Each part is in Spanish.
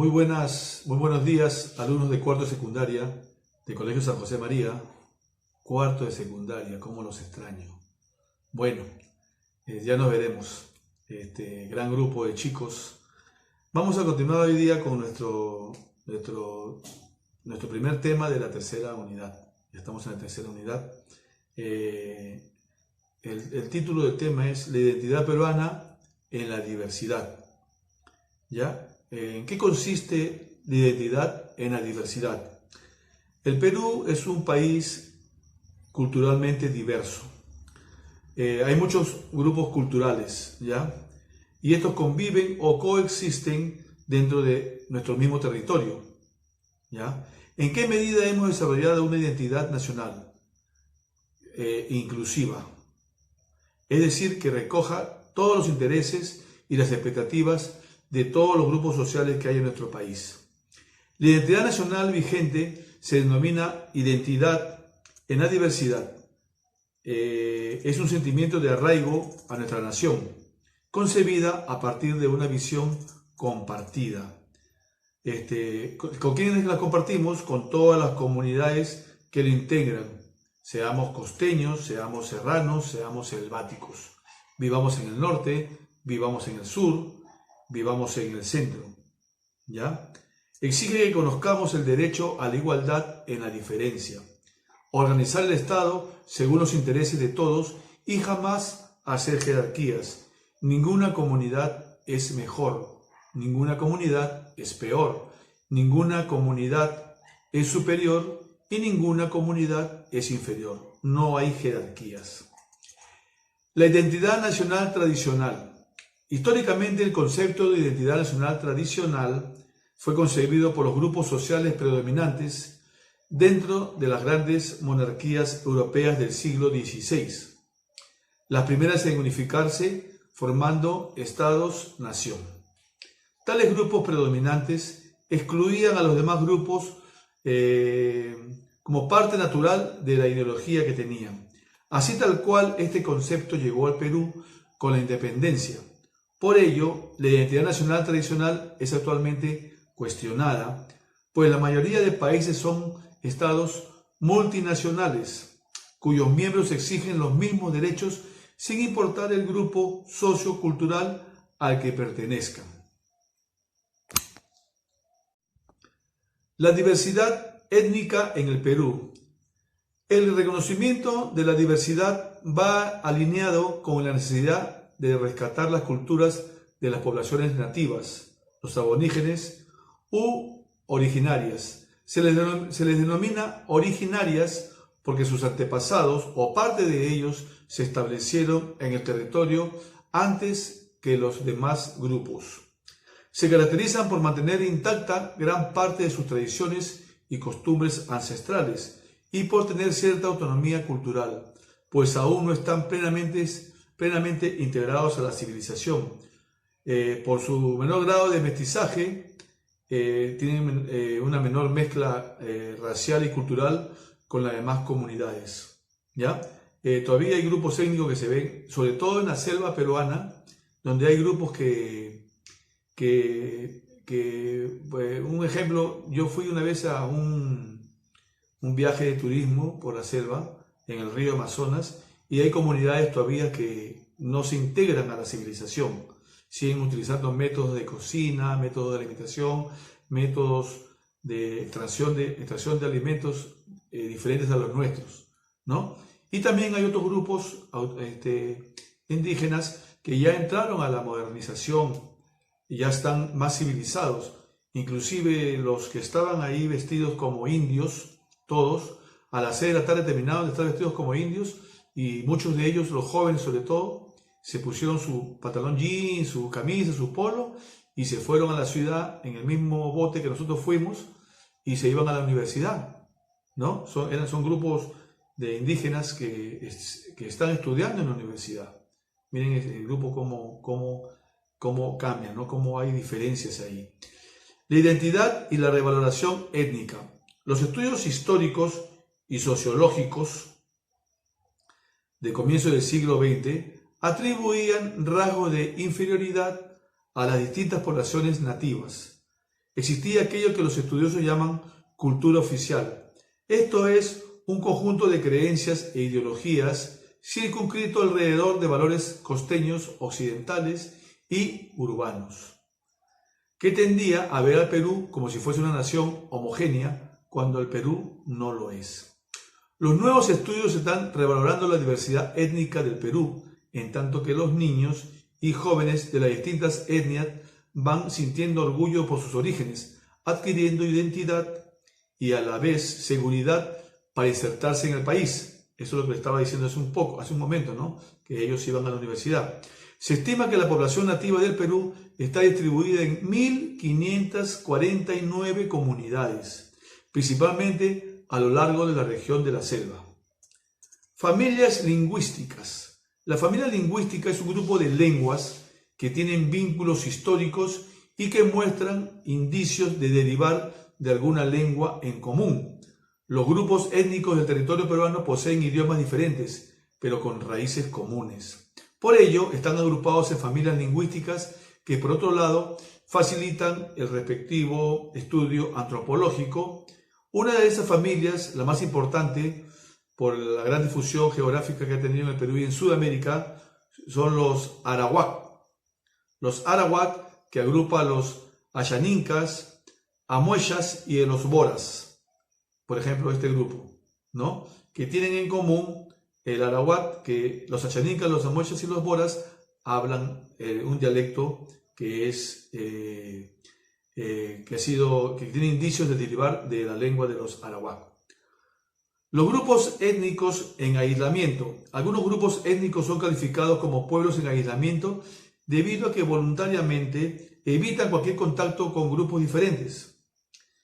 Muy buenos días, alumnos de cuarto de secundaria de Colegio San José María. Cuarto de secundaria, cómo los extraño. Bueno, ya nos veremos, gran grupo de chicos. Vamos a continuar hoy día con nuestro primer tema de la tercera unidad. Ya estamos en la tercera unidad. El título del tema es La identidad peruana en la diversidad. ¿Ya? ¿En qué consiste la identidad en la diversidad? El Perú es un país culturalmente diverso. Hay muchos grupos culturales, ¿ya? Y estos conviven o coexisten dentro de nuestro mismo territorio, ¿ya? ¿En qué medida hemos desarrollado una identidad nacional inclusiva? Es decir, que recoja todos los intereses y las expectativas de todos los grupos sociales que hay en nuestro país. La identidad nacional vigente se denomina identidad en la diversidad. Es un sentimiento de arraigo a nuestra nación, concebida a partir de una visión compartida. ¿Con quiénes la compartimos? Con todas las comunidades que lo integran. Seamos costeños, seamos serranos, seamos selváticos. Vivamos en el norte, vivamos en el sur, vivamos en el centro, ¿ya? Exige que conozcamos el derecho a la igualdad en la diferencia, organizar el Estado según los intereses de todos y jamás hacer jerarquías. Ninguna comunidad es mejor, ninguna comunidad es peor, ninguna comunidad es superior y ninguna comunidad es inferior. No hay jerarquías. La identidad nacional tradicional. Históricamente, el concepto de identidad nacional tradicional fue concebido por los grupos sociales predominantes dentro de las grandes monarquías europeas del siglo XVI, las primeras en unificarse formando estados-nación. Tales grupos predominantes excluían a los demás grupos como parte natural de la ideología que tenían. Así tal cual, este concepto llegó al Perú con la independencia. Por ello, la identidad nacional tradicional es actualmente cuestionada, pues la mayoría de países son estados multinacionales, cuyos miembros exigen los mismos derechos sin importar el grupo sociocultural al que pertenezcan. La diversidad étnica en el Perú. El reconocimiento de la diversidad va alineado con la necesidad de rescatar las culturas de las poblaciones nativas, los aborígenes u originarias. Se les denomina originarias porque sus antepasados o parte de ellos se establecieron en el territorio antes que los demás grupos. Se caracterizan por mantener intacta gran parte de sus tradiciones y costumbres ancestrales y por tener cierta autonomía cultural, pues aún no están plenamente integrados a la civilización. Por su menor grado de mestizaje, tienen una menor mezcla racial y cultural con las demás comunidades, ¿ya? Todavía hay grupos étnicos que se ven, sobre todo en la selva peruana, donde hay grupos pues, un ejemplo, yo fui una vez a un viaje de turismo por la selva, en el río Amazonas, y hay comunidades todavía que no se integran a la civilización. Siguen utilizando métodos de cocina, métodos de alimentación, métodos de extracción de alimentos diferentes a los nuestros, ¿no? Y también hay otros grupos indígenas que ya entraron a la modernización y ya están más civilizados. Inclusive los que estaban ahí vestidos como indios, todos, a las 6 de la tarde terminaron de estar vestidos como indios, y muchos de ellos, los jóvenes sobre todo, se pusieron su pantalón jeans, su camisa, su polo, y se fueron a la ciudad en el mismo bote que nosotros fuimos, y se iban a la universidad, ¿no? Son grupos de indígenas que están estudiando en la universidad. Miren el grupo cómo cambia, ¿no? Cómo hay diferencias ahí. La identidad y la revaloración étnica. Los estudios históricos y sociológicos de comienzo del siglo XX atribuían rasgos de inferioridad a las distintas poblaciones nativas. existía aquello que los estudiosos llaman cultura oficial. Esto es un conjunto de creencias e ideologías circunscrito alrededor de valores costeños, occidentales y urbanos, que tendía a ver al Perú como si fuese una nación homogénea cuando el Perú no lo es. Los nuevos estudios están revalorando la diversidad étnica del Perú, en tanto que los niños y jóvenes de las distintas etnias van sintiendo orgullo por sus orígenes, adquiriendo identidad y a la vez seguridad para insertarse en el país. Eso es lo que le estaba diciendo hace un momento, ¿no? Que ellos iban a la universidad. Se estima que la población nativa del Perú está distribuida en 1.549 comunidades, principalmente a lo largo de la región de la selva. Familias lingüísticas. La familia lingüística es un grupo de lenguas que tienen vínculos históricos y que muestran indicios de derivar de alguna lengua en común. Los grupos étnicos del territorio peruano poseen idiomas diferentes, pero con raíces comunes. Por ello, están agrupados en familias lingüísticas que, por otro lado, facilitan el respectivo estudio antropológico. Una de esas familias, la más importante por la gran difusión geográfica que ha tenido en el Perú y en Sudamérica, son los arawak. Los arawak, que agrupa a los ayanincas, amueyas y los boras. Por ejemplo, este grupo, ¿no? Que tienen en común el arawak, que los ayanincas, los amueyas y los boras hablan un dialecto que es que tiene indicios de derivar de la lengua de los arawak. Los grupos étnicos en aislamiento. Algunos grupos étnicos son calificados como pueblos en aislamiento debido a que voluntariamente evitan cualquier contacto con grupos diferentes.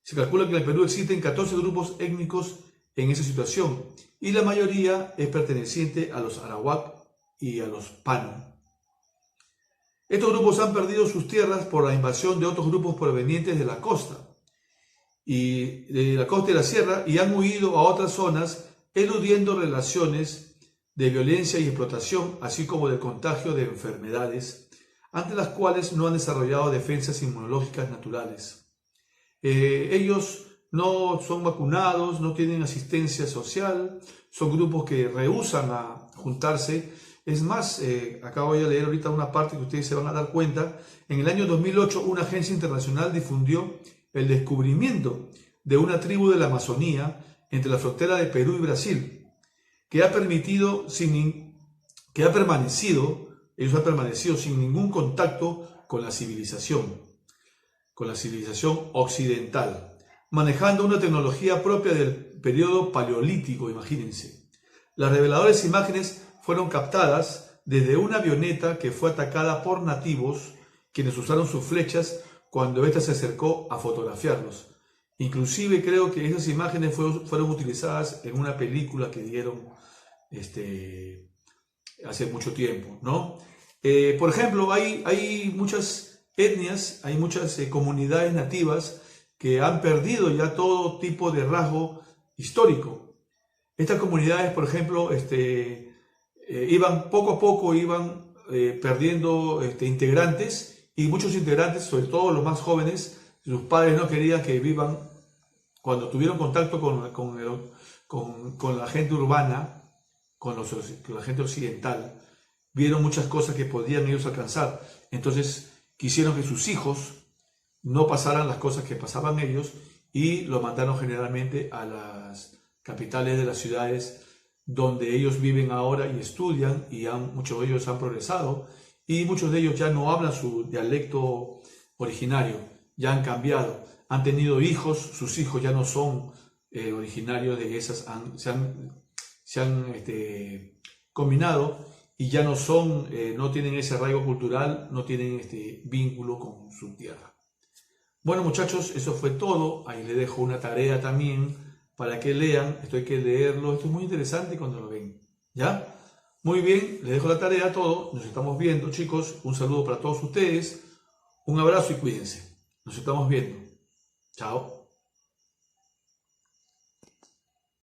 Se calcula que en el Perú existen 14 grupos étnicos en esa situación y la mayoría es perteneciente a los arawak y a los pano. Estos grupos han perdido sus tierras por la invasión de otros grupos provenientes de la costa y de la costa y la sierra y han huido a otras zonas eludiendo relaciones de violencia y explotación, así como del contagio de enfermedades ante las cuales no han desarrollado defensas inmunológicas naturales. Ellos no son vacunados, no tienen asistencia social, son grupos que rehúsan a juntarse. Es más, acá voy a leer ahorita una parte que ustedes se van a dar cuenta. En el año 2008, una agencia internacional difundió el descubrimiento de una tribu de la Amazonía entre la frontera de Perú y Brasil, que ha permanecido sin ningún contacto con la civilización occidental, manejando una tecnología propia del periodo paleolítico, imagínense. Las reveladoras imágenes fueron captadas desde una avioneta que fue atacada por nativos, quienes usaron sus flechas cuando ésta se acercó a fotografiarlos. Inclusive creo que esas imágenes fueron utilizadas en una película que dieron hace mucho tiempo, ¿no? Por ejemplo, hay muchas etnias, hay muchas comunidades nativas que han perdido ya todo tipo de rasgo histórico. Estas comunidades, por ejemplo, poco a poco iban perdiendo integrantes, y muchos integrantes, sobre todo los más jóvenes, sus padres no querían que vivan. Cuando tuvieron contacto con la gente urbana, con la gente occidental, vieron muchas cosas que podían ellos alcanzar. Entonces quisieron que sus hijos no pasaran las cosas que pasaban ellos y lo mandaron generalmente a las capitales de las ciudades donde ellos viven ahora y estudian, y muchos de ellos han progresado y muchos de ellos ya no hablan su dialecto originario, ya han cambiado, han tenido hijos, sus hijos ya no son originarios de esas, se han combinado y ya no tienen ese arraigo cultural, no tienen vínculo con su tierra. Bueno, muchachos, eso fue todo. Ahí les dejo una tarea también para que lean. Esto hay que leerlo, esto es muy interesante cuando lo ven. ¿Ya? Muy bien, les dejo la tarea a todos. Nos estamos viendo, chicos. Un saludo para todos ustedes. Un abrazo y cuídense. Nos estamos viendo. Chao.